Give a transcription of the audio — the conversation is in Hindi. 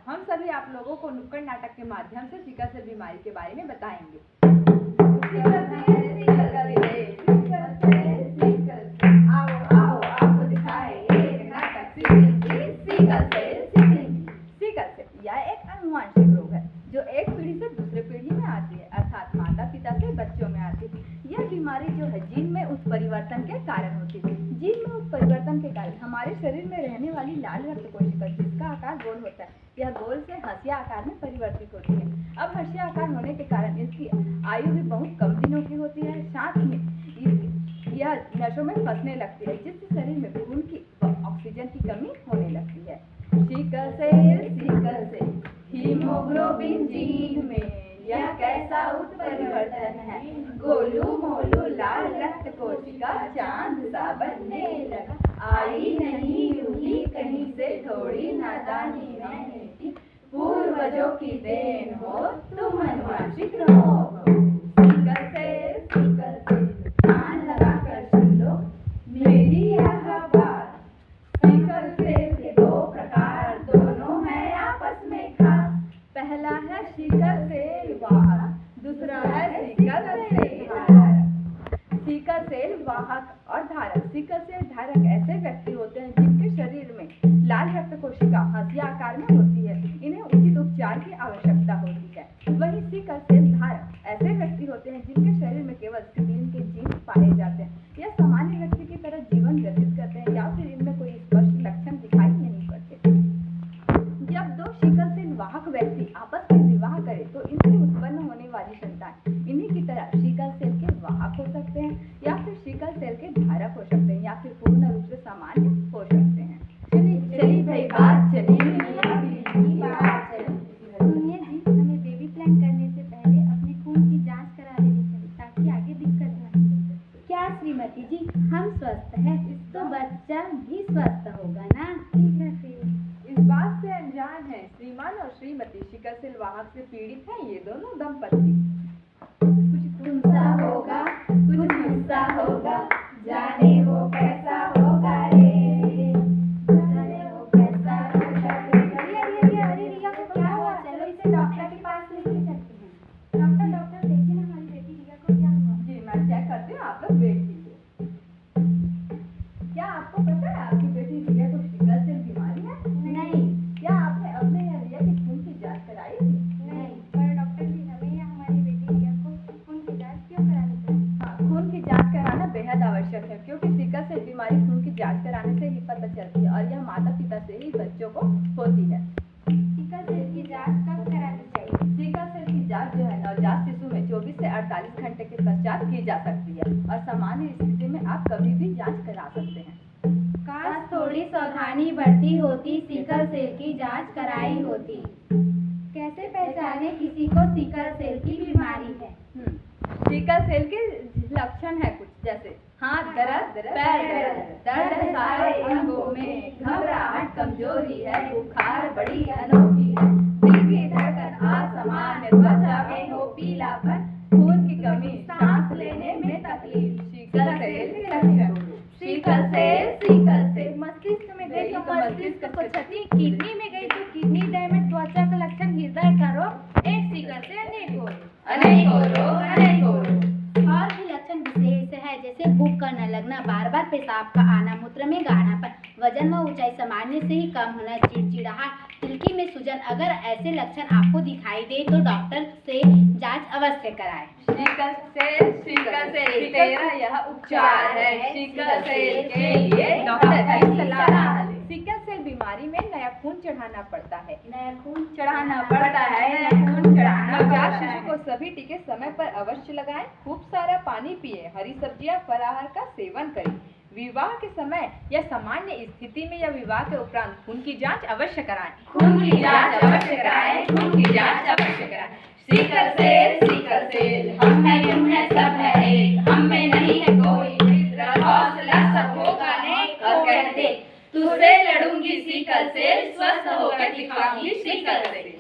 हम सभी आप लोगों को नुक्कड़ नाटक के माध्यम से सिकल सेल बीमारी के बारे में बताएंगे। आओ आपको दिखाए एक नाटक सिकल सेल। यह एक आनुवंशिक रोग है जो एक पीढ़ी से दूसरे पीढ़ी में आती है, अर्थात माता पिता से बच्चों में आती है। यह बीमारी जो है जीन में उत्परिवर्तन के कारण होती है। जीन में उत्परिवर्तन के कारण हमारे शरीर में रहने वाली लाल रक्त कोशिका जिसका आकार गोल होता है, यह गोल से हंसिया आकार में परिवर्तित होती है। अब हंसिया आकार होने के कारण इसकी आयु भी बहुत कम दिनों की होती है। साथ में यह नसों में फंसने लगती है, जिससे शरीर में खून की व ऑक्सीजन की कमी होने लगती है। सिकल सेल हीमोग्लोबिन जीन में यह कैसा उत्परिवर्तन है, गोलू मोलू लाल रक्त कोशिका चांद सा बनने लगा। आई नहीं हुई कहीं से थोड़ी नादानी है, पूर्वजों की देन हो तुम अनुवांशिक रोग हो। सिकल सेल कान लगा कर सुन लो मेरी यह बात। सिकल सेल के दो प्रकार, दोनों है आपस में खास। पहला है सिकल सेल वाहक, दूसरा है सिकल सेल धारक। सिकल सेल वाहक और धारक। सिकल सेल धारक ऐसे व्यक्ति होते हैं जिनके शरीर में लाल रक्त कोशिका हंसिया आकार में होती है, इन्हें उचित उपचार की आवश्यकता होती है। वहीं सिकल सेल धारक ऐसे व्यक्ति होते हैं जिनके शरीर में केवल सिकलिन के जीन पाए जाते हैं। यह सामान्य व्यक्ति की तरह जीवन व्यतीत करते हैं या फिर इनमें कोई स्पष्ट लक्षण दिखाई नहीं पड़ते। जब दो सिकल सेल वाहक व्यक्ति आपस में विवाह करें तो इनसे उत्पन्न होने वाली संतान इन्हीं की तरह सिकल सेल के वाहक हो सकते हैं, या फिर सिकल सेल के धारक हो सकते हैं, या फिर पूर्ण रूप से सामान्य हो सकते हैं। चली भाई बात चली। सुनिए जी, हमें बेबी प्लान करने से पहले अपने खून की जांच करा लेनी चाहिए ताकि आगे दिक्कत न हो। क्या श्रीमती जी, हम स्वस्थ हैं तो बच्चा भी स्वस्थ होगा ना? ठीक है फिर। इस बात से अनजान है श्रीमान और श्रीमती सिकल सेल वाहक से पीड़ित हैं ये दोनों दंपति। कुछ तुमसा होगा कुछ मुझसा होगा, जाने वो कैसा होगा रे, जाने वो कैसा होगा रे। अरे रिया को क्या हुआ? चलो इसे डॉक्टर के पास लेके चलते हैं। डॉक्टर देखिए ना हमारी बेटी रिया को क्या हुआ। जी मैं चेक करती हूँ, आप लोग वेट कीजिए। क्या आपको पता है आपकी बेटी रिया को सिकल सेल बीमारी है? नहीं। क्या आपने अपने या रिया की खून की जांच कराई थी? नहीं, पर डॉक्टर जी हमें या हमारी बेटी रिया को खून की जांच क्यों करानी चाहिए? हाँ, खून की जांच कराना बेहद आवश्यक है क्योंकि सिकल सेल बीमारी खून की जांच कराने से ही पता चलती है और यह माता पिता से ही बच्चों को होती है। सिकल सेल की जांच कब करानी चाहिए? सिकल सेल की जांच जो है नवजात शिशु में 24 से 48 घंटे के पश्चात की जा सकती है और सामान्य स्थिति में आप कभी भी जांच करा सकते हैं। काश थोड़ी सावधानी बरती होती, सिकल सेल की जांच कराई होती। कैसे पहचाने किसी को सिकल सेल की बीमारी है? सिकल सेल के लक्षण है कुछ जैसे हाथ दर्द, पैर दर्द है सारे अंगों में, घबराहट, कमजोरी है, बुखार बड़ी अनोखी है, दिल की धड़कन असामान्य, त्वचा में हो पीलापन, खून की कमी, सांस लेने में तकलीफ। सिकल सेल के लक्षण। सिकल सेल मस्तिष्क में गई तो मस्तिष्क को क्षति, किडनी में गई तो किडनी डैमेज, त्वचा का लक्षण हृदय का रोग, एक सिकल सेल अनेकों रोग। और भी लक्षण विशेष है जैसे भूख का न लगना, बार बार पेशाब का आना, मूत्र में गाढ़ापन, वजन व ऊंचाई सामान्य से ही कम होना, चिड़चिड़ाहट, तिलकी में सूजन। अगर ऐसे लक्षण आपको दिखाई दे तो डॉक्टर से जांच अवश्य कराएं। सिकल सेल तेरा यह उपचार है। सिकल सेल के लिए डॉक्टर की सलाह लें। सिकल सेल बीमारी में नया खून चढ़ाना पड़ता है। नवजात शिशु को सभी टीके समय पर अवश्य लगाएं। खूब सारा पानी पिए, हरी सब्जियां, फलाहार का सेवन करें। विवाह के समय या सामान्य स्थिति में या विवाह के उपरांत खून की जांच अवश्य कराएं। सिकल सेल हम हैं तुम हैं सब है एक, हम में नहीं है कोई मित्र, हौसला सब होगा नेक और कहते तुझसे लड़ूंगी सिकल सेल, स्वस्थ होकर दिखाऊंगी सिकल सेल।